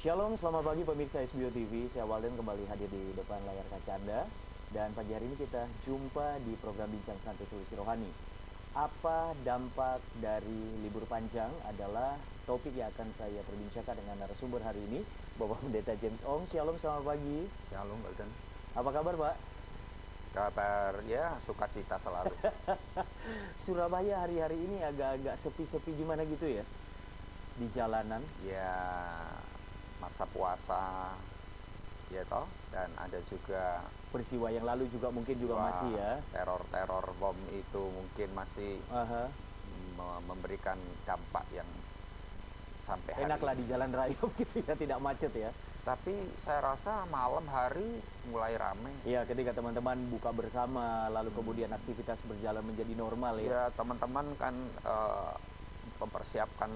Shalom, selamat pagi pemirsa SBO TV. Saya Walden kembali hadir di depan layar kaca Anda. Dan pagi hari ini kita jumpa di program Bincang Santai Solusi Rohani. Apa dampak dari libur panjang adalah topik yang akan saya perbincangkan dengan narasumber hari ini, Bapak Pendeta James Ong. Shalom, selamat pagi. Shalom, Walden. Apa kabar, Pak? Kabar ya sukacita selalu. Surabaya hari-hari ini agak-agak sepi-sepi gimana gitu ya? Di jalanan. Ya masa puasa ya toh, dan ada juga Peristiwa yang lalu juga mungkin juga masih ya. teror bom itu mungkin masih memberikan dampak yang sampai hari Enaklah ini. di jalan raya gitu ya, tidak macet ya. Tapi saya rasa malam hari mulai ramai. Ya, ketika teman-teman buka bersama, lalu kemudian aktivitas berjalan menjadi normal ya. Ya teman-teman kan mempersiapkan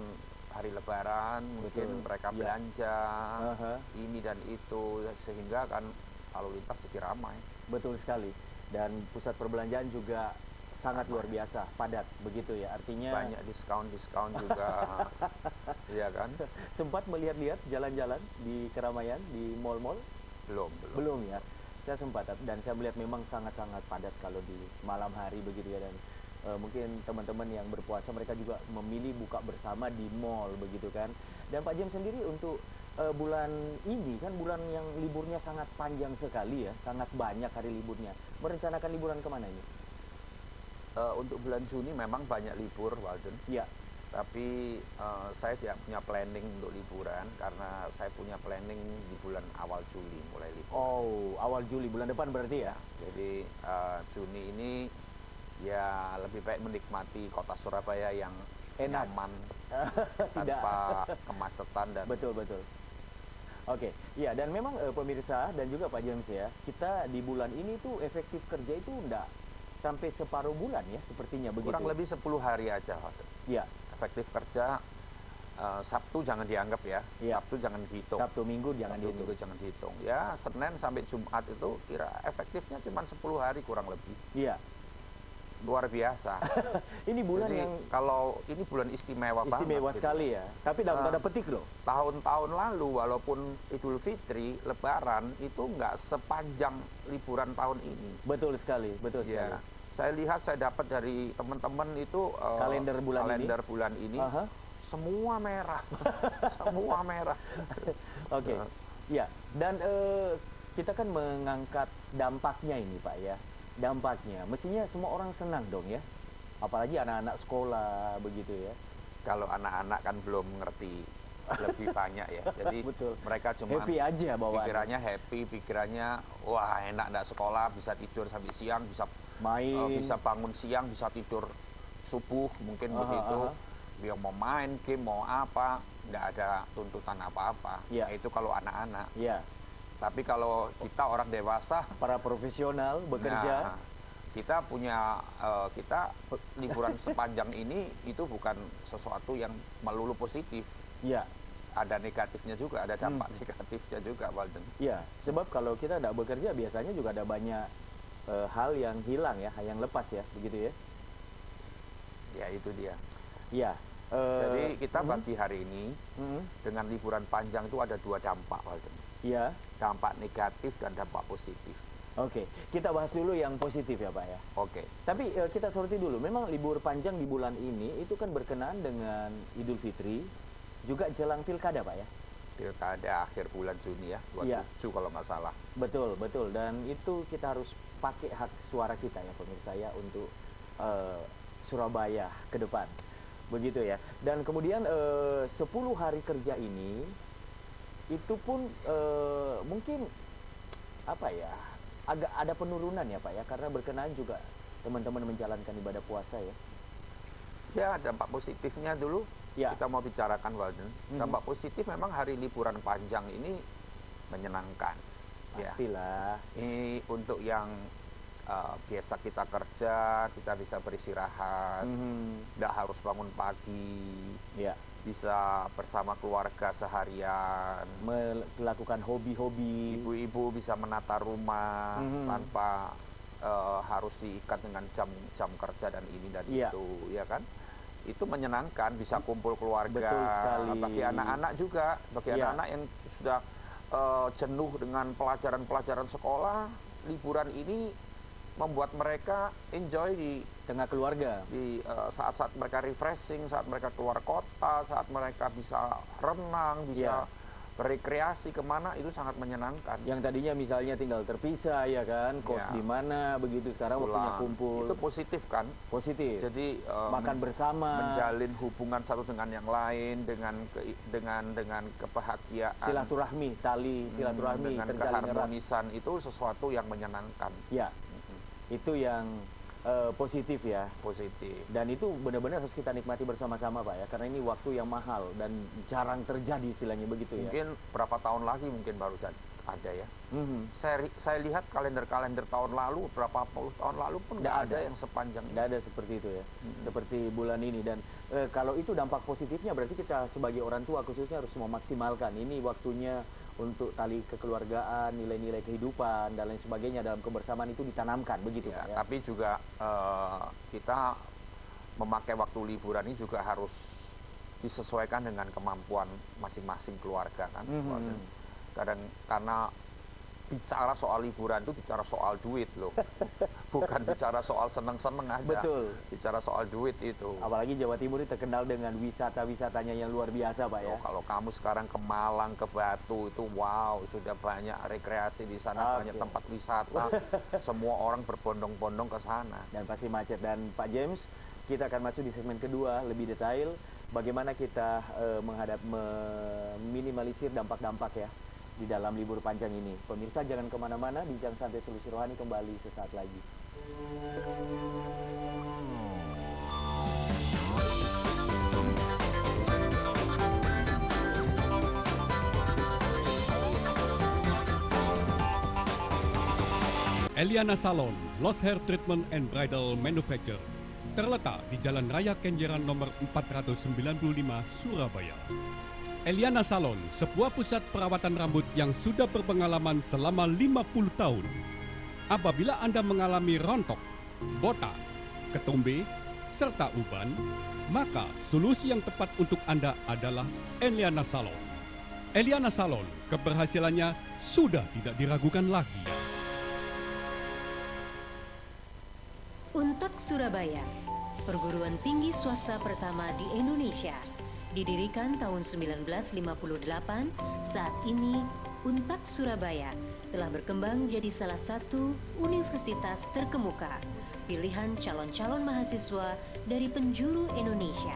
hari Lebaran, mungkin mereka belanja ini dan itu, sehingga kan lalu lintas jadi ramai. Betul sekali. Dan pusat perbelanjaan juga sangat luar biasa, padat begitu ya. Artinya banyak diskon juga. Iya kan? Sempat melihat-lihat jalan-jalan di keramaian, di mall-mall? Belum Ya. Saya sempat dan saya melihat memang sangat-sangat padat kalau di malam hari begitu ya. Dan mungkin teman-teman yang berpuasa mereka juga memilih buka bersama di mall begitu kan. Dan Pak James sendiri untuk bulan ini kan bulan yang liburnya sangat panjang sekali ya, sangat banyak hari liburnya. Merencanakan liburan kemana ini? Untuk bulan Juni memang banyak libur, Walden. Ya. Tapi saya tidak punya planning untuk liburan, karena saya punya planning di bulan awal Juli mulai libur. Oh, awal Juli, bulan depan berarti ya? Jadi Juni ini ya lebih baik menikmati kota Surabaya yang enak, nyaman, tanpa kemacetan dan betul. Oke, ya, dan memang pemirsa dan juga Pak James ya, kita di bulan ini tuh efektif kerja itu enggak sampai separuh bulan ya, sepertinya begitu. kurang lebih 10 hari aja. Ya. Efektif kerja. Sabtu jangan dianggap ya. Sabtu jangan dihitung. Sabtu Minggu jangan dihitung. Ya, Senin sampai Jumat itu kira efektifnya cuma 10 hari kurang lebih. Iya. Luar biasa. Ini bulan jadi, yang kalau ini bulan istimewa banget. Istimewa sekali ya. Tapi dalam tanda petik loh. Tahun-tahun lalu walaupun Idul Fitri, Lebaran itu nggak sepanjang liburan tahun ini. Betul sekali. Ya. Saya lihat, saya dapat dari teman-teman itu kalender bulan ini. Semua merah. Semua merah. Oke. Ya, dan kita kan mengangkat dampaknya ini Pak ya. Dampaknya, mestinya semua orang senang dong ya. Apalagi anak-anak sekolah begitu ya. Kalau anak-anak kan belum ngerti lebih banyak ya. Jadi betul. Mereka cuma happy aja bawaannya. Pikirannya happy, pikirannya wah enak enggak sekolah, bisa tidur sampai siang, bisa main, bisa bangun siang, bisa tidur subuh, mungkin begitu. Dia mau main game, mau apa, nggak ada tuntutan apa-apa. Ya. Nah, itu kalau anak-anak. Ya. Tapi kalau kita orang dewasa, para profesional bekerja, kita punya kita liburan sepanjang ini itu bukan sesuatu yang melulu positif. Ya. Ada negatifnya juga, ada dampak negatifnya juga, Walden. Ya, sebab kalau kita tidak bekerja biasanya juga ada banyak hal yang hilang ya, yang lepas ya, begitu ya. Ya, itu dia. Ya. Jadi kita bagi hari ini dengan liburan panjang itu ada dua dampak, Walden. Ya. Dampak negatif dan dampak positif. Oke, kita bahas dulu yang positif ya Pak ya. Oke. Tapi kita soroti dulu, memang libur panjang di bulan ini itu kan berkenaan dengan Idul Fitri, juga jelang pilkada Pak ya. Pilkada akhir bulan Juni ya, 27 kalau nggak salah. Betul, dan itu kita harus pakai hak suara kita ya pemirsa ya untuk Surabaya ke depan. Begitu ya. Dan kemudian 10 hari kerja ini itu pun mungkin apa ya, agak ada penurunan ya Pak ya, karena berkenaan juga teman-teman menjalankan ibadah puasa ya. Ya, dampak positifnya dulu kita mau bicarakan, Walden. Dampak positif memang hari liburan panjang ini menyenangkan. Pastilah. Ya. Ini untuk yang biasa kita kerja, kita bisa beristirahat, nggak harus bangun pagi. Ya. Bisa bersama keluarga seharian, melakukan hobi-hobi. Ibu-ibu bisa menata rumah tanpa harus diikat dengan jam kerja dan ini dan itu, ya kan? itu menyenangkan, bisa kumpul keluarga. Betul sekali. Bagi anak-anak juga, bagi Ya. anak-anak yang sudah jenuh dengan pelajaran-pelajaran sekolah, liburan ini membuat mereka enjoy di tengah keluarga. di saat-saat mereka refreshing, saat mereka keluar kota, saat mereka bisa renang, bisa berekreasi kemana, itu sangat menyenangkan. Yang tadinya misalnya tinggal terpisah ya kan, kos Ya. di mana begitu, sekarang waktunya Pulang. kumpul. Itu positif kan? Positif. Jadi Makan bersama, menjalin hubungan satu dengan yang lain dengan kebahagiaan, silaturahmi, tali silaturahmi dengan terjalin erat. keharmonisan itu sesuatu yang menyenangkan, Ya, itu yang positif ya. positif. Dan itu benar-benar harus kita nikmati bersama-sama Pak ya, karena ini waktu yang mahal dan jarang terjadi istilahnya begitu ya. Mungkin berapa tahun lagi mungkin baru ada ya. Mhm. Saya lihat kalender-kalender tahun lalu, berapa puluh tahun lalu pun nggak ada yang sepanjang ini. Tidak ada seperti itu ya, seperti bulan ini. Dan kalau itu dampak positifnya berarti kita sebagai orang tua khususnya harus memaksimalkan. Ini waktunya untuk tali kekeluargaan, nilai-nilai kehidupan dan lain sebagainya dalam kebersamaan itu ditanamkan begitu Ya, Pak ya. tapi juga kita memakai waktu liburan ini juga harus disesuaikan dengan kemampuan masing-masing keluarga kan. Kadang karena bicara soal liburan itu bicara soal duit loh, bukan bicara soal seneng-seneng aja. Betul. Bicara soal duit itu. Apalagi Jawa Timur ini terkenal dengan wisata-wisatanya yang luar biasa Pak ya. Kalau kamu sekarang ke Malang, ke Batu itu wow, sudah banyak rekreasi di sana, banyak tempat wisata. Semua orang berbondong-bondong ke sana. Dan pasti macet. Dan Pak James, kita akan masuk di segmen kedua lebih detail bagaimana kita meminimalisir dampak-dampak ya di dalam libur panjang ini. Pemirsa jangan kemana-mana, Bincang Santai Solusi Rohani kembali sesaat lagi. Eliana Salon, Lost Hair Treatment and Bridal Manufacture, terletak di Jalan Raya Kenjeran nomor 495 Surabaya. Eliana Salon, sebuah pusat perawatan rambut yang sudah berpengalaman selama 50 tahun. Apabila Anda mengalami rontok, botak, ketombe, serta uban, maka solusi yang tepat untuk Anda adalah Eliana Salon. Eliana Salon, keberhasilannya sudah tidak diragukan lagi. Untak Surabaya, perguruan tinggi swasta pertama di Indonesia. Didirikan tahun 1958, saat ini Untak Surabaya telah berkembang jadi salah satu universitas terkemuka, pilihan calon-calon mahasiswa dari penjuru Indonesia.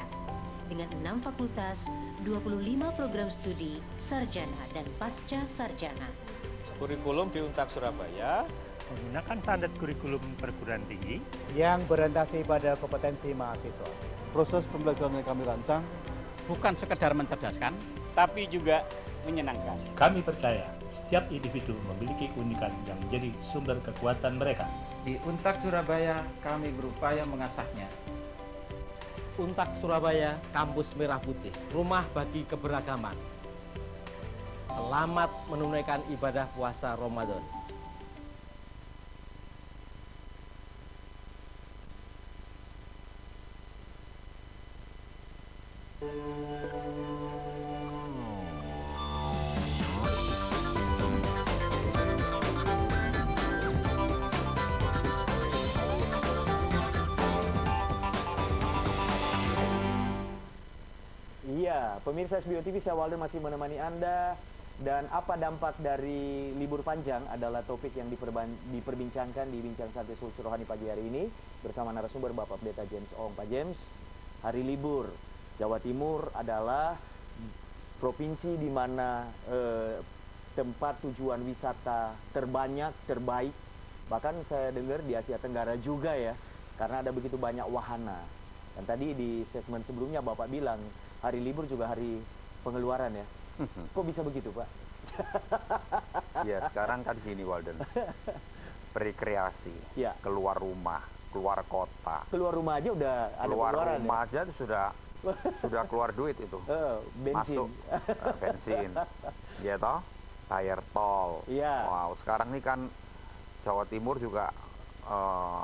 Dengan 6 fakultas, 25 program studi, sarjana dan pasca sarjana. Kurikulum di Untak Surabaya menggunakan standar kurikulum perguruan tinggi yang berorientasi pada kompetensi mahasiswa. Proses pembelajaran yang kami rancang bukan sekedar mencerdaskan, tapi juga menyenangkan. Kami percaya setiap individu memiliki keunikan yang menjadi sumber kekuatan mereka. Di Untak Surabaya kami berupaya mengasahnya. Untak Surabaya, kampus merah putih, rumah bagi keberagaman. Selamat menunaikan ibadah puasa Ramadan. Iya, pemirsa SBO TV, saya Walden masih menemani Anda. Dan apa dampak dari libur panjang adalah topik yang diperbincangkan di Bincang Santai Solusi Rohani pagi hari ini bersama narasumber Bapak Pendeta James Ong. Pak James, hari libur Jawa Timur adalah provinsi di mana tempat tujuan wisata terbanyak, terbaik. Bahkan saya dengar di Asia Tenggara juga ya, karena ada begitu banyak wahana. Dan tadi di segmen sebelumnya Bapak bilang hari libur juga hari pengeluaran ya. Kok bisa begitu Pak? Ya sekarang kan gini Walden, berekreasi, Ya. keluar rumah, keluar kota, Keluar rumah aja udah ada keluar pengeluaran rumah aja tuh sudah keluar duit itu. bensin. Masuk bensin, ya toh, bayar tol. Iya. Wow, sekarang ini kan Jawa Timur juga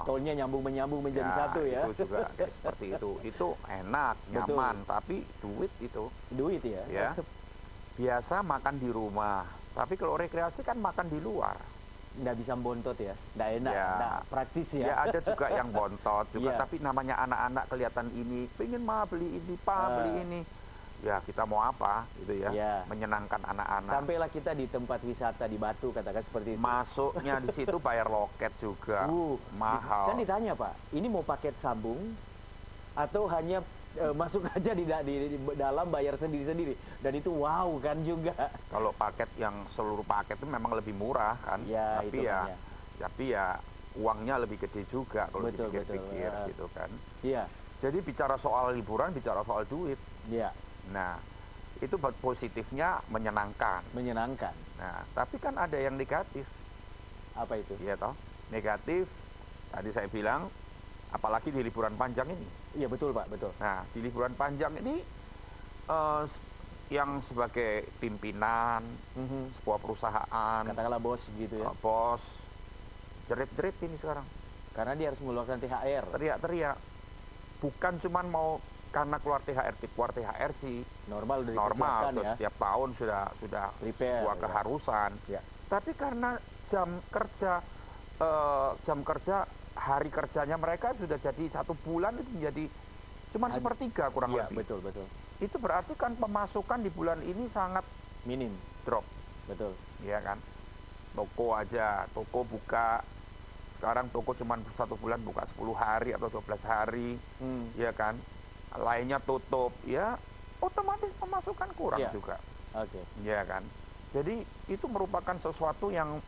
tolnya nyambung-menyambung menjadi satu ya. Itu juga kayak seperti itu. Itu enak, nyaman, tapi duit itu. Duit ya. Ya. Biasa makan di rumah, tapi kalau rekreasi kan makan di luar. Nggak bisa bontot ya, nggak enak, Ya. nggak praktis ya. Ya ada juga yang bontot juga, Iya. tapi namanya anak-anak kelihatan ini, pengen beli ini, beli ini. Ya kita mau apa gitu ya, Iya. menyenangkan anak-anak. Sampailah kita di tempat wisata di Batu, katakan seperti itu. Masuknya di situ bayar loket juga, mahal. Kan ditanya Pak, ini mau paket sambung atau hanya masuk aja di dalam bayar sendiri-sendiri, dan itu wow kan juga. Kalau paket yang seluruh paket itu memang lebih murah kan, Ya, itu tapi ya uangnya lebih gede juga kalau dipikir-pikir gitu kan. Iya. Jadi bicara soal liburan, bicara soal duit. Iya. Nah, itu positifnya menyenangkan. Menyenangkan. Nah, tapi kan ada yang negatif. Apa itu? Iya toh, negatif. Tadi saya bilang, apalagi di liburan panjang ini. Iya betul Pak, betul. Nah, di liburan panjang ini yang sebagai pimpinan sebuah perusahaan, katakanlah bos gitu ya. Bos, jerit-jerit ini sekarang. Karena dia harus mengeluarkan THR. Teriak-teriak. Bukan cuman mau karena keluar THR sih. Normal ya. Ya. Setiap tahun sudah Prepare, sebuah keharusan. Ya. Tapi karena jam kerja hari kerjanya mereka sudah jadi 1 bulan itu menjadi cuma sepertiga kurang ya, lebih. Betul. Itu berarti kan pemasukan di bulan ini sangat minim, drop. Betul. Iya kan? Toko buka. Sekarang toko cuma 1 bulan buka 10 hari atau 12 hari. Ya kan? Lainnya tutup, ya otomatis pemasukan kurang juga. Oke. Ya kan? Jadi itu merupakan sesuatu yang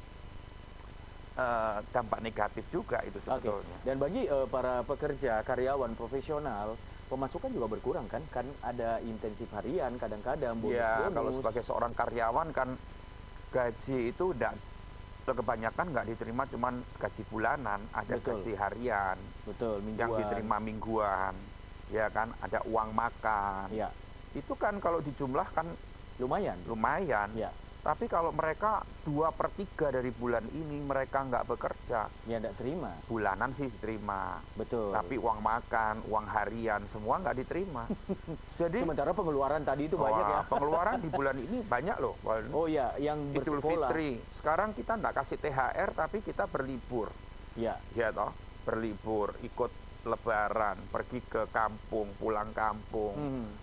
dampak negatif juga itu sebetulnya. Dan bagi para pekerja, karyawan, profesional, pemasukan juga berkurang kan? Kan ada intensif harian, kadang-kadang bonus-bonus. Ya, kalau sebagai seorang karyawan kan gaji itu kebanyakan nggak diterima cuman gaji bulanan, ada gaji harian. Betul, mingguan. Yang diterima mingguan. Ya kan, ada uang makan. Ya. Itu kan kalau dijumlahkan lumayan. Ya. Tapi kalau mereka 2/3 dari bulan ini mereka nggak bekerja, ya nggak terima. Bulanan sih diterima. Betul. Tapi uang makan, uang harian semua nggak diterima. Jadi sementara pengeluaran tadi itu banyak ya. Pengeluaran di bulan ini banyak loh. Oh ya, yang Idul Fitri. Sekarang kita nggak kasih THR tapi kita berlibur. Ya. Ya toh, berlibur, ikut Lebaran, pergi ke kampung, pulang kampung,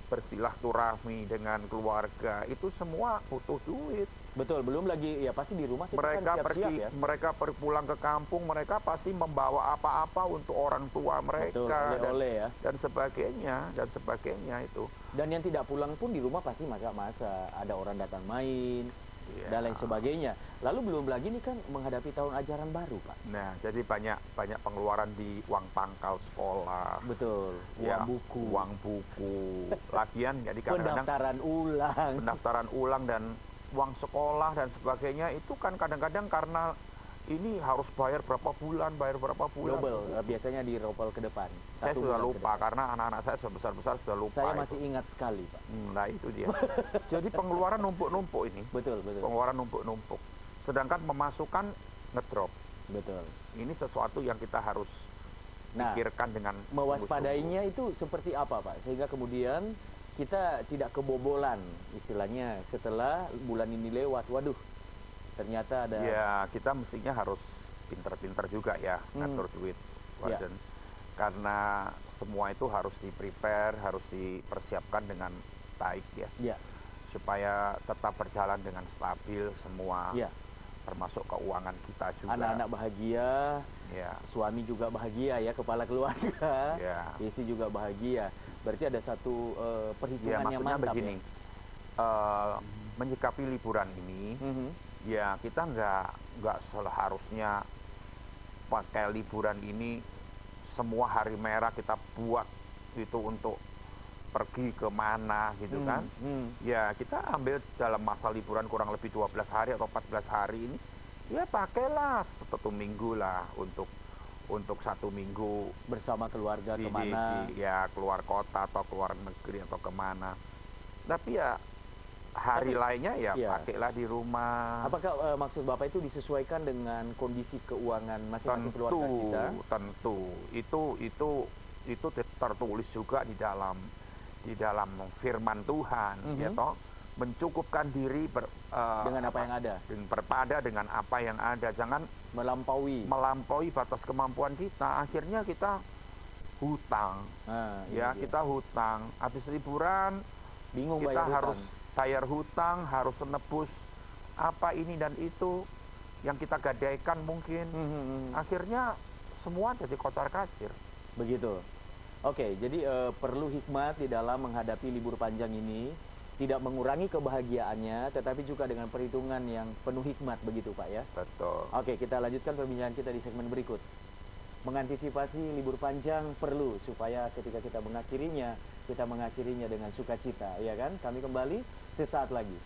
bersilaturahmi dengan keluarga, itu semua butuh duit. Betul, belum lagi ya pasti di rumah kita mereka kan siap-siap ya. Mereka pulang ke kampung, mereka pasti membawa apa-apa untuk orang tua mereka. Betul, oleh-oleh ya. Dan sebagainya itu. Dan yang tidak pulang pun di rumah pasti masak-masak, ada orang datang main. Dan lain sebagainya. Lalu belum lagi ini kan menghadapi tahun ajaran baru, Pak. Nah, jadi banyak pengeluaran di uang pangkal sekolah. Betul. Uang buku. Lagian jadi kadang-kadang pendaftaran ulang dan uang sekolah dan sebagainya itu kan kadang-kadang karena ini harus bayar berapa bulan. Double, biasanya di ropel ke depan. Saya sudah lupa karena anak-anak saya sudah besar-besar sudah lupa. Saya masih ingat sekali, Pak. Nah, itu dia. Jadi pengeluaran numpuk-numpuk ini. Betul. Pengeluaran numpuk-numpuk. Sedangkan pemasukan ngedrop. Betul. Ini sesuatu yang kita harus pikirkan dengan mewaspadainya itu seperti apa, Pak? Sehingga kemudian kita tidak kebobolan istilahnya setelah bulan ini lewat. Waduh. Ternyata ada. Ya, kita mestinya harus pinter-pinter juga ya ngatur duit, Warden. Karena semua itu harus di-prepare, harus dipersiapkan dengan baik ya. Supaya tetap berjalan dengan stabil semua. Termasuk keuangan kita juga. Anak-anak bahagia, suami juga bahagia ya, kepala keluarga, istri juga bahagia. Berarti ada satu perhitungan yang mantap. Maksudnya begini, menyikapi liburan ini. Ya kita nggak seharusnya pakai liburan ini semua hari merah kita buat itu untuk pergi ke mana gitu kan. Ya kita ambil dalam masa liburan kurang lebih 12 hari atau 14 hari ini, ya pakailah 1 minggu lah untuk 1 minggu bersama keluarga kemana. Ya keluar kota atau keluar negeri atau kemana. Tapi ya hari lainnya ya Iya. pakailah di rumah. Apakah maksud Bapak itu disesuaikan dengan kondisi keuangan masing-masing keluarga kita? Tentu. Itu tertulis juga di dalam firman Tuhan, ya toh, mencukupkan diri Dengan apa yang ada. berpada dengan apa yang ada. Jangan melampaui batas kemampuan kita. Akhirnya kita hutang, kita hutang. Habis liburan bingung kita bayar harus bayar hutang, harus menebus apa ini dan itu yang kita gadaikan mungkin. Akhirnya semua jadi kocar-kacir. Begitu. Oke, jadi perlu hikmat di dalam menghadapi libur panjang ini, tidak mengurangi kebahagiaannya, tetapi juga dengan perhitungan yang penuh hikmat, begitu Pak ya? Betul. Oke, kita lanjutkan perbincangan kita di segmen berikut. Mengantisipasi libur panjang perlu supaya ketika kita mengakhirinya dengan sukacita, ya kan? Kami kembali sesaat lagi.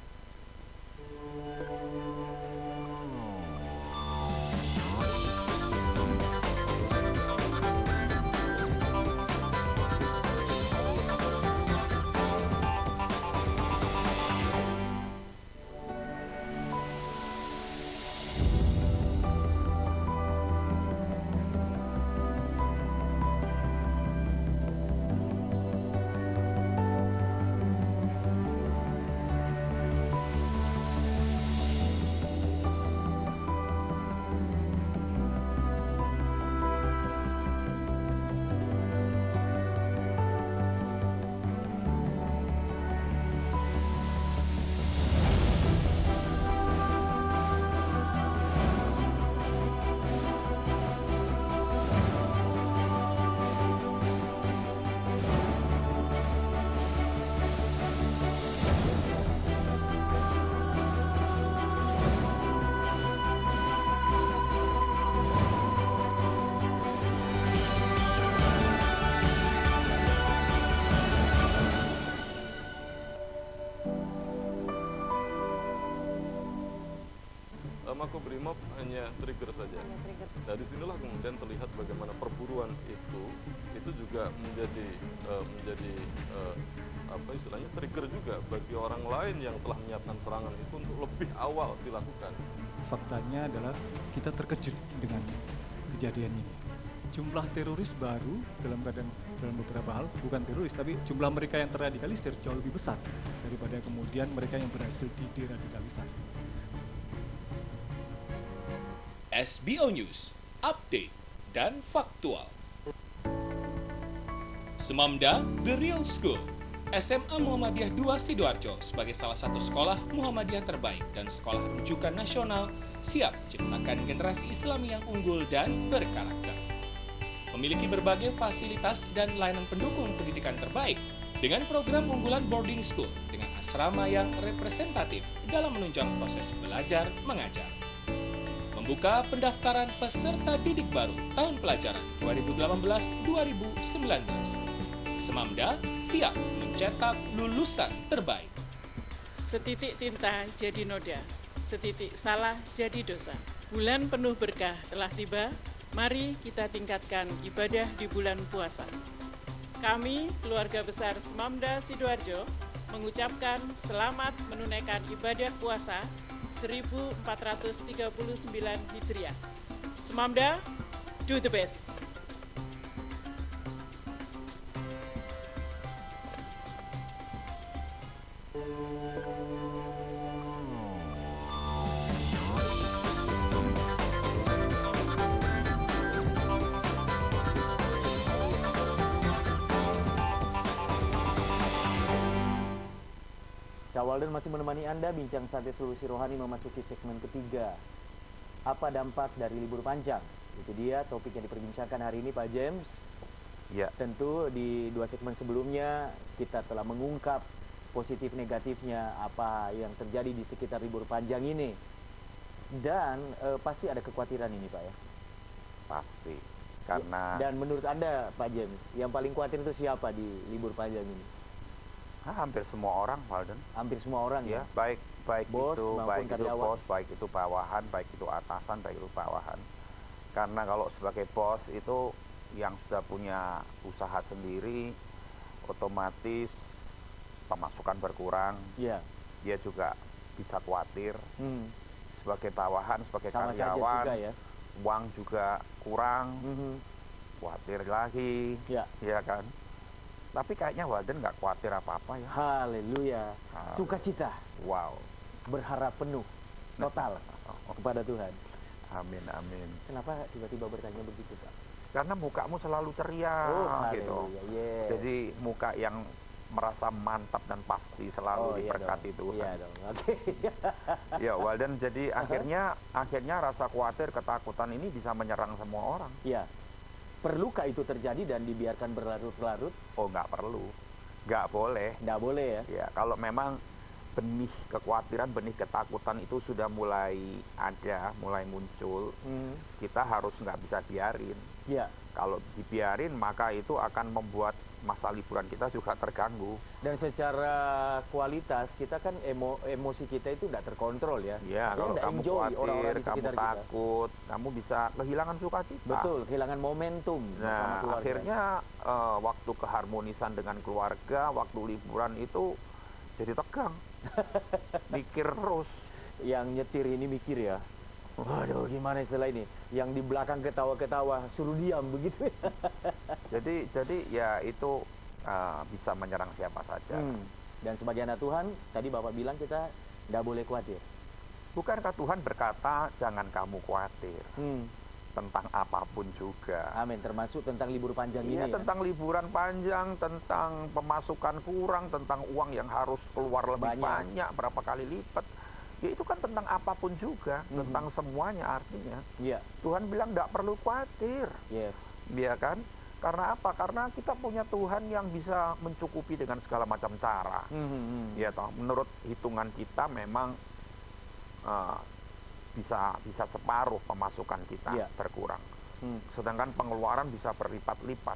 Makobrimob hanya trigger saja. Nah, disinilah kemudian terlihat bagaimana perburuan itu juga menjadi apa istilahnya trigger juga bagi orang lain yang telah menyiapkan serangan itu untuk lebih awal dilakukan. Faktanya adalah kita terkejut dengan kejadian ini. Jumlah teroris baru dalam beberapa hal, bukan teroris, tapi jumlah mereka yang terradikalisir jauh lebih besar daripada kemudian mereka yang berhasil dideradikalisasi. SBO News, update dan faktual. Semamda The Real School, SMA Muhammadiyah 2 Sidoarjo sebagai salah satu sekolah Muhammadiyah terbaik dan sekolah rujukan nasional siap ciptakan generasi Islami yang unggul dan berkarakter. Memiliki berbagai fasilitas dan layanan pendukung pendidikan terbaik dengan program unggulan boarding school dengan asrama yang representatif dalam menunjang proses belajar mengajar. Membuka pendaftaran peserta didik baru tahun pelajaran 2018-2019. Semamda siap mencetak lulusan terbaik. Setitik tinta jadi noda, setitik salah jadi dosa. Bulan penuh berkah telah tiba, mari kita tingkatkan ibadah di bulan puasa. Kami, keluarga besar Semamda Sidoarjo, mengucapkan selamat menunaikan ibadah puasa 1439 Hijriah. Semamda, do the best. Syawaldan masih menemani Anda, bincang santai solusi rohani memasuki segmen ketiga. Apa dampak dari libur panjang? Itu dia topik yang diperbincangkan hari ini Pak James. Ya. Tentu di 2 segmen sebelumnya kita telah mengungkap positif negatifnya apa yang terjadi di sekitar libur panjang ini. Dan pasti ada kekhawatiran ini Pak ya? Pasti. Karena dan menurut Anda Pak James, yang paling khawatir itu siapa di libur panjang ini? Hampir semua orang, Walden. Hampir semua orang ya. Baik bos, itu karyawan. bos, baik itu bawahan, baik itu atasan, baik itu bawahan. Karena kalau sebagai bos itu yang sudah punya usaha sendiri, otomatis pemasukan berkurang. Iya. dia juga bisa khawatir. Sebagai bawahan, sebagai Sama saja karyawan, juga ya. uang juga kurang, khawatir lagi, ya kan. Tapi kayaknya Walden nggak khawatir apa-apa ya. Haleluya. Sukacita. Wow. Berharap penuh, total kepada Tuhan. Amin, amin. Kenapa tiba-tiba bertanya begitu, Pak? Karena mukamu selalu ceria, gitu. Yes. Jadi muka yang merasa mantap dan pasti selalu diberkati Tuhan. Iya dong. Oke. Ya, Walden, jadi akhirnya rasa khawatir, ketakutan ini bisa menyerang semua orang. Iya. Perlukah itu terjadi dan dibiarkan berlarut-larut? Oh, nggak perlu. Nggak boleh. Nggak boleh ya? Ya, kalau memang benih kekhawatiran, benih ketakutan itu sudah mulai ada, mulai muncul, kita harus nggak bisa biarin. Ya. Kalau dibiarin, maka itu akan membuat masa liburan kita juga terganggu. Dan secara kualitas kita kan emosi kita itu tidak terkontrol ya. Ya, kalau kamu khawatir, kamu takut, kamu bisa kehilangan sukacita. Betul, kehilangan momentum bersama keluarga. Akhirnya waktu keharmonisan dengan keluarga, waktu liburan itu jadi tegang. Mikir terus. Yang nyetir ini mikir ya. Waduh, gimana istilah ini? Yang di belakang ketawa-ketawa, suruh diam begitu ya. Jadi ya itu bisa menyerang siapa saja. Dan sebagai anak Tuhan, tadi Bapak bilang kita tidak boleh khawatir. Bukankah Tuhan berkata, jangan kamu khawatir tentang apapun juga. Amin, termasuk tentang libur panjang ini ya? Tentang liburan panjang, tentang pemasukan kurang, tentang uang yang harus keluar lebih banyak berapa kali lipat. Ya itu kan tentang apapun juga, tentang semuanya artinya. Tuhan bilang tidak perlu khawatir. Yes. Ya kan? Karena apa? Karena kita punya Tuhan yang bisa mencukupi dengan segala macam cara. Ya toh, menurut hitungan kita memang bisa separuh pemasukan kita berkurang. Sedangkan pengeluaran bisa berlipat-lipat.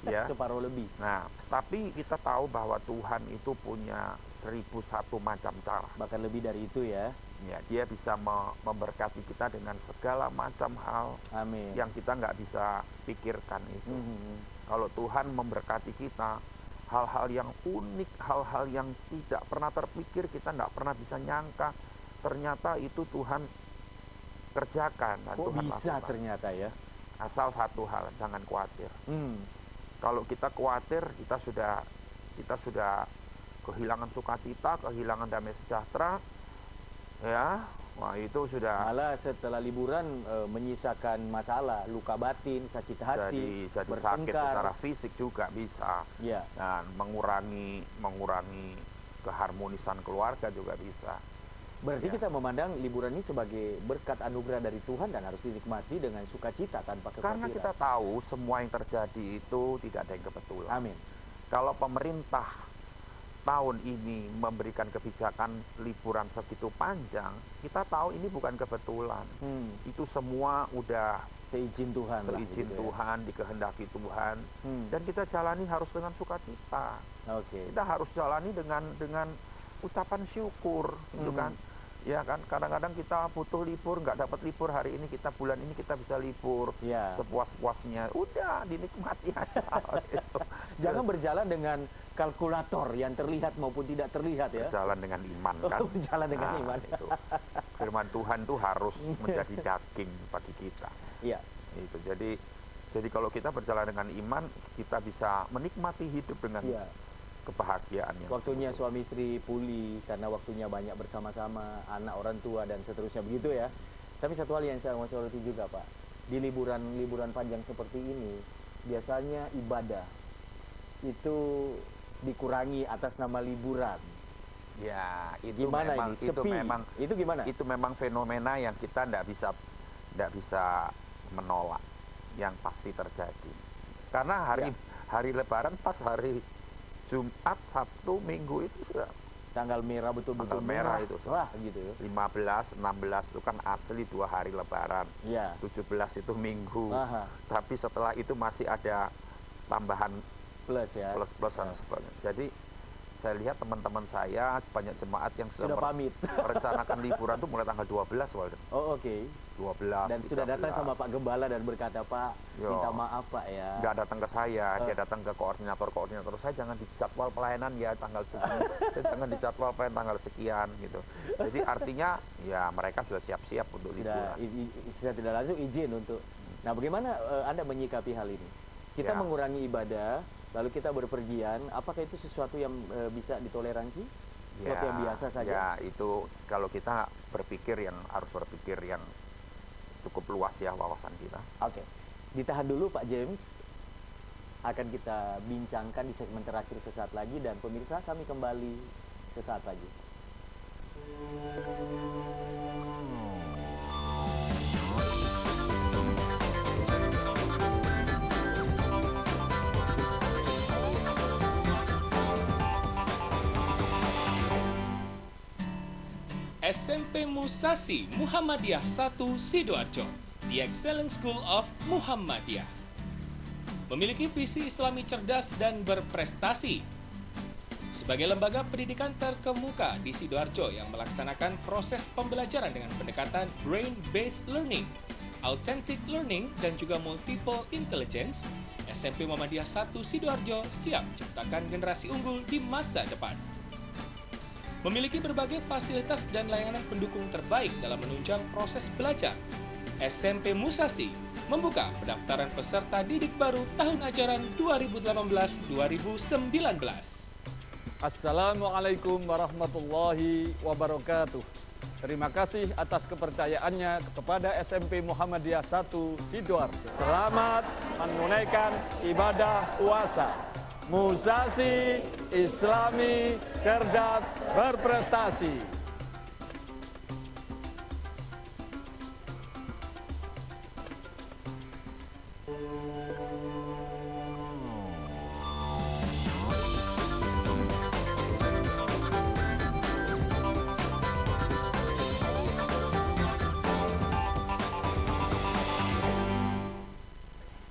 Ya. Separuh lebih. Nah, tapi kita tahu bahwa Tuhan itu punya 1001 macam cara. Bahkan lebih dari itu ya. Ya, dia bisa memberkati kita dengan segala macam hal. Amin. Yang kita nggak bisa pikirkan itu. Kalau Tuhan memberkati kita, hal-hal yang unik, hal-hal yang tidak pernah terpikir, kita nggak pernah bisa nyangka, ternyata itu Tuhan kerjakan. Dan Kok Tuhan bisa lakukan. ternyata ya? Asal satu hal, jangan khawatir. Kalau kita khawatir, kita sudah kehilangan sukacita, kehilangan damai sejahtera, ya, wah itu sudah. Malah setelah liburan menyisakan masalah, luka batin, sakit hati, jadi sakit secara fisik juga bisa. Ya. Dan mengurangi keharmonisan keluarga juga bisa. Berarti kita memandang liburan ini sebagai berkat anugerah dari Tuhan dan harus dinikmati dengan sukacita tanpa kekhawatiran. Karena kita tahu semua yang terjadi itu tidak ada yang kebetulan. Amin. Kalau pemerintah tahun ini memberikan kebijakan liburan segitu panjang, kita tahu ini bukan kebetulan. Itu semua udah seizin Tuhan. Seizin Tuhan, dikehendaki Tuhan. Dan kita jalani harus dengan sukacita. Kita harus jalani dengan ucapan syukur, gitu kan. Ya kan, kadang-kadang kita butuh libur, nggak dapat libur hari ini, bulan ini kita bisa libur sepuas-puasnya, udah dinikmati aja. Gitu. Jangan berjalan dengan kalkulator yang terlihat maupun tidak terlihat ya. Berjalan dengan iman kan. Berjalan dengan iman. Itu. Firman Tuhan tuh harus menjadi daging bagi kita. Iya. Itu. Jadi kalau kita berjalan dengan iman, kita bisa menikmati hidup dengan kebahagiaan yang waktunya suami istri pulih karena waktunya banyak bersama-sama, anak, orang tua dan seterusnya begitu ya. Tapi satu hal yang saya mau soroti juga Pak, di liburan panjang seperti ini biasanya ibadah itu dikurangi atas nama liburan. Ya, itu gimana memang ini? Sepi. Itu gimana? Itu memang fenomena yang kita tidak bisa menolak, yang pasti terjadi. Karena hari Lebaran pas hari Jumat, Sabtu, Minggu itu sudah tanggal merah, betul-betul merah itu. Wah, gitu ya. 15, 16 itu kan asli 2 hari Lebaran. 17 itu Minggu. Tapi setelah itu masih ada tambahan plus ya. Plus-plus dan sebagainya. Jadi saya lihat teman-teman saya banyak jemaat yang sudah pamit merencanakan liburan tuh mulai tanggal 12, Walden. Oh, oke. 12. Dan 13. Sudah datang sama Pak Gembala dan berkata, Pak, minta maaf Pak ya. Nggak datang ke saya, dia datang ke koordinator saya, jangan dijadwal pelayanan ya tanggal sekian, jangan dijadwal pelayanan tanggal sekian gitu. Jadi artinya ya mereka sudah siap-siap untuk liburan. Sudah tidak langsung izin untuk. Nah, bagaimana Anda menyikapi hal ini? Kita mengurangi ibadah, lalu kita berpergian, apakah itu sesuatu yang bisa ditoleransi? Sesuatu yang biasa saja? Ya, itu kalau kita harus berpikir yang cukup luas ya wawasan kita. Oke, ditahan dulu Pak James. Akan kita bincangkan di segmen terakhir sesaat lagi, dan pemirsa kami kembali sesaat lagi. SMP Musasi Muhammadiyah 1 Sidoarjo, The Excellent School of Muhammadiyah. Memiliki visi Islami cerdas dan berprestasi. Sebagai lembaga pendidikan terkemuka di Sidoarjo yang melaksanakan proses pembelajaran dengan pendekatan brain-based learning, authentic learning, dan juga multiple intelligence, SMP Muhammadiyah 1 Sidoarjo siap menciptakan generasi unggul di masa depan. Memiliki berbagai fasilitas dan layanan pendukung terbaik dalam menunjang proses belajar. SMP Musasi membuka pendaftaran peserta didik baru tahun ajaran 2018-2019. Assalamualaikum warahmatullahi wabarakatuh. Terima kasih atas kepercayaannya kepada SMP Muhammadiyah 1 Sidoarjo. Selamat menunaikan ibadah puasa. Musasi, Islami, cerdas, berprestasi.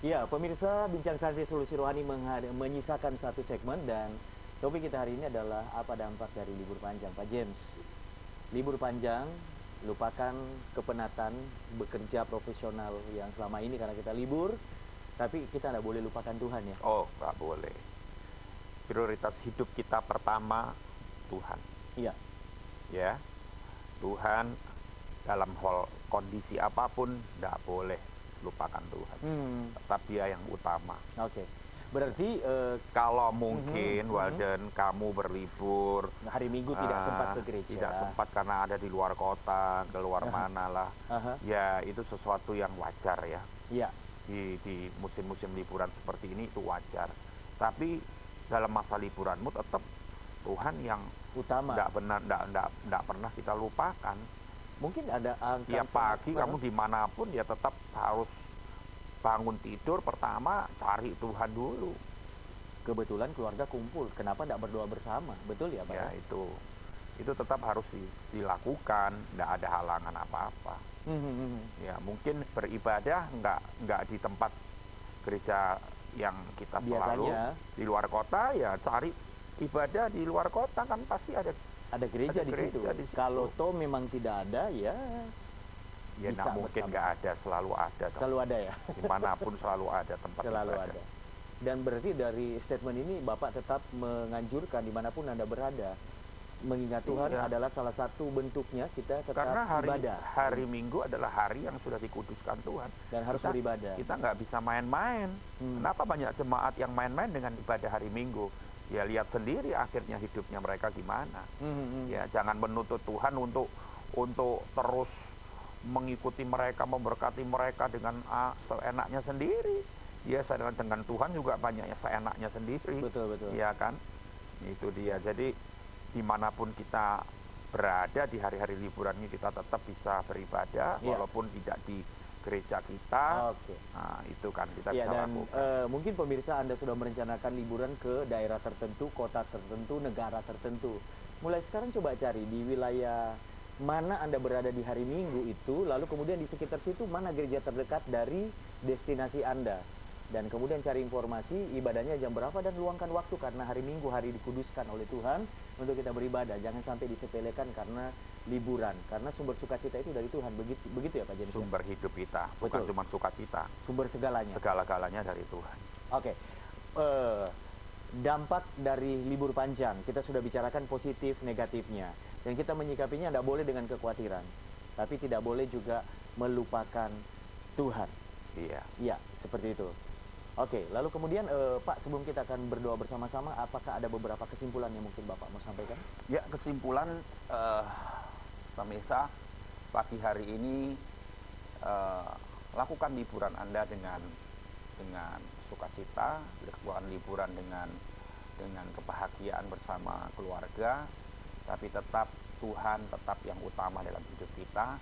Ya, pemirsa, Bincang Santai Solusi Rohani menyisakan satu segmen, dan topik kita hari ini adalah apa dampak dari libur panjang, Pak James. Libur panjang, lupakan kepenatan bekerja profesional yang selama ini karena kita libur, tapi kita tidak boleh lupakan Tuhan ya. Oh, nggak boleh. Prioritas hidup kita pertama Tuhan. Iya. Ya, Tuhan dalam hal kondisi apapun tidak boleh lupakan Tuhan. Tetap Dia yang utama. Oke. Berarti kalau mungkin Walden kamu berlibur hari Minggu tidak sempat ke gereja. Tidak sempat karena ada di luar kota, keluar mana lah. Ya, itu sesuatu yang wajar ya. Iya. Di musim-musim liburan seperti ini itu wajar. Tapi dalam masa liburanmu tetap Tuhan yang utama. Tidak pernah kita lupakan. Mungkin ada tiap pagi kamu dimanapun ya tetap harus bangun tidur pertama cari Tuhan dulu. Kebetulan keluarga kumpul, kenapa tidak berdoa bersama? Betul ya Pak? Ya, itu tetap harus dilakukan, tidak ada halangan apa-apa. Ya, mungkin beribadah nggak di tempat gereja yang kita selalu. Di luar kota ya cari ibadah di luar kota, kan pasti ada gereja di situ. Kalau toh memang tidak ada ya nah mungkin nggak ada, selalu ada. Selalu ada ya. Dimanapun selalu ada tempat selalu ibadah. Ada. Dan berarti dari statement ini Bapak tetap menganjurkan dimanapun Anda berada, mengingat Tuhan adalah salah satu bentuknya kita tetap karena ibadah. Hari Minggu adalah hari yang sudah dikuduskan Tuhan dan harus beribadah. Kita nggak bisa main-main. Kenapa banyak jemaat yang main-main dengan ibadah hari Minggu? Ya lihat sendiri akhirnya hidupnya mereka gimana. Ya jangan menuntut Tuhan untuk terus mengikuti mereka, memberkati mereka dengan seenaknya sendiri. Ya dengan Tuhan juga banyaknya seenaknya sendiri. Betul. Ya kan, itu dia. Jadi dimanapun kita berada di hari-hari liburan ini kita tetap bisa beribadah walaupun tidak di gereja kita. Nah, itu kan kita bisa lakukan. Mungkin pemirsa Anda sudah merencanakan liburan ke daerah tertentu, kota tertentu, negara tertentu. Mulai sekarang coba cari di wilayah mana Anda berada di hari Minggu itu, lalu kemudian di sekitar situ mana gereja terdekat dari destinasi Anda. dan kemudian cari informasi ibadahnya jam berapa dan luangkan waktu karena hari Minggu hari dikuduskan oleh Tuhan untuk kita beribadah. Jangan sampai disepelekan karena liburan, karena sumber sukacita itu dari Tuhan. Begitu ya Pak James? Sumber hidup kita, bukan cuma sukacita. Sumber segalanya. Segala-galanya dari Tuhan. Oke. Dampak dari libur panjang kita sudah bicarakan positif negatifnya, dan kita menyikapinya tidak boleh dengan kekhawatiran, tapi tidak boleh juga melupakan Tuhan. Iya, seperti itu. Oke, lalu kemudian Pak, sebelum kita akan berdoa bersama-sama, apakah ada beberapa kesimpulan yang mungkin Bapak mau sampaikan? Ya, kesimpulan pemirsa, pagi hari ini lakukan liburan Anda dengan sukacita, lakukan liburan dengan kebahagiaan bersama keluarga, tapi tetap Tuhan tetap yang utama dalam hidup kita.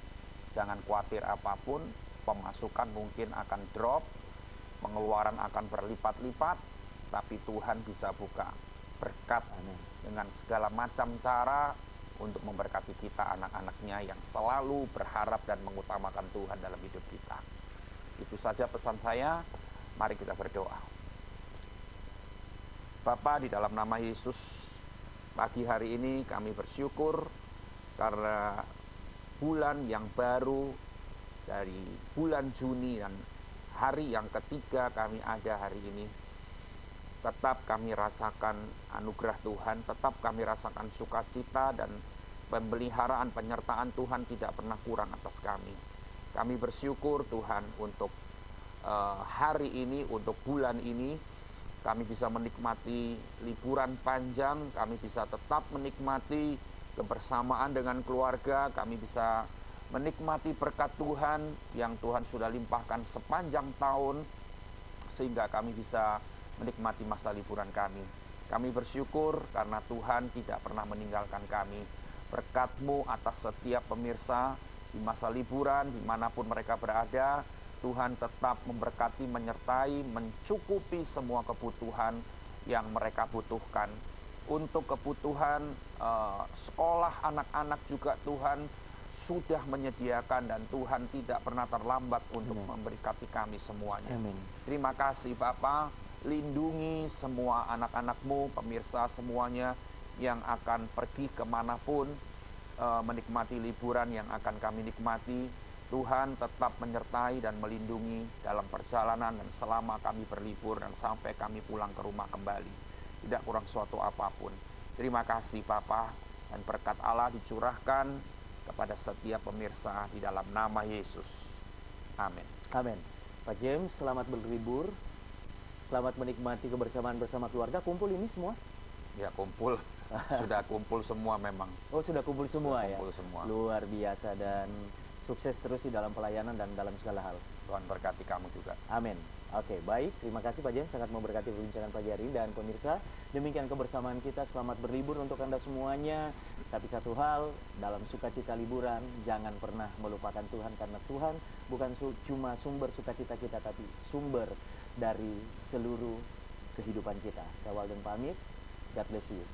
Jangan khawatir apapun, pemasukan mungkin akan drop, pengeluaran akan berlipat-lipat, tapi Tuhan bisa buka berkat dengan segala macam cara untuk memberkati kita, anak-anaknya yang selalu berharap dan mengutamakan Tuhan dalam hidup kita. Itu saja pesan saya. Mari kita berdoa. Bapa, di dalam nama Yesus, pagi hari ini kami bersyukur karena bulan yang baru dari bulan Juni dan hari yang ketiga kami ada hari ini. Tetap kami rasakan anugerah Tuhan, tetap kami rasakan sukacita dan pemeliharaan penyertaan Tuhan tidak pernah kurang atas kami. Kami bersyukur Tuhan untuk hari ini, untuk bulan ini, kami bisa menikmati liburan panjang, kami bisa tetap menikmati kebersamaan dengan keluarga, kami bisa menikmati berkat Tuhan yang Tuhan sudah limpahkan sepanjang tahun, sehingga kami bisa menikmati masa liburan kami. Kami bersyukur karena Tuhan tidak pernah meninggalkan kami. Berkat-Mu atas setiap pemirsa di masa liburan, dimanapun mereka berada, Tuhan tetap memberkati, menyertai, mencukupi semua kebutuhan yang mereka butuhkan. Untuk kebutuhan sekolah anak-anak juga Tuhan sudah menyediakan, dan Tuhan tidak pernah terlambat untuk memberkati kami semuanya. Terima kasih Bapa, lindungi semua anak-anak-Mu, pemirsa semuanya yang akan pergi kemanapun, menikmati liburan yang akan kami nikmati. Tuhan tetap menyertai dan melindungi dalam perjalanan dan selama kami berlibur dan sampai kami pulang ke rumah kembali. Tidak kurang suatu apapun. Terima kasih Bapa, dan berkat Allah dicurahkan kepada setiap pemirsa di dalam nama Yesus. Amin. Amin. Pak James, selamat berlibur. Selamat menikmati kebersamaan bersama keluarga. Kumpul ini semua? Ya, kumpul. Sudah kumpul semua memang. Oh, sudah kumpul semua ya? Kumpul semua. Luar biasa, dan sukses terus di dalam pelayanan dan dalam segala hal. Tuhan berkati kamu juga. Amin. Oke, baik. Terima kasih Pak James, sangat memberkati perbincangan pagi hari ini. Dan pemirsa, demikian kebersamaan kita. Selamat berlibur untuk Anda semuanya. Tapi satu hal, dalam sukacita liburan, jangan pernah melupakan Tuhan. Karena Tuhan bukan cuma sumber sukacita kita, tapi sumber dari seluruh kehidupan kita. Saya Walden pamit. God bless you.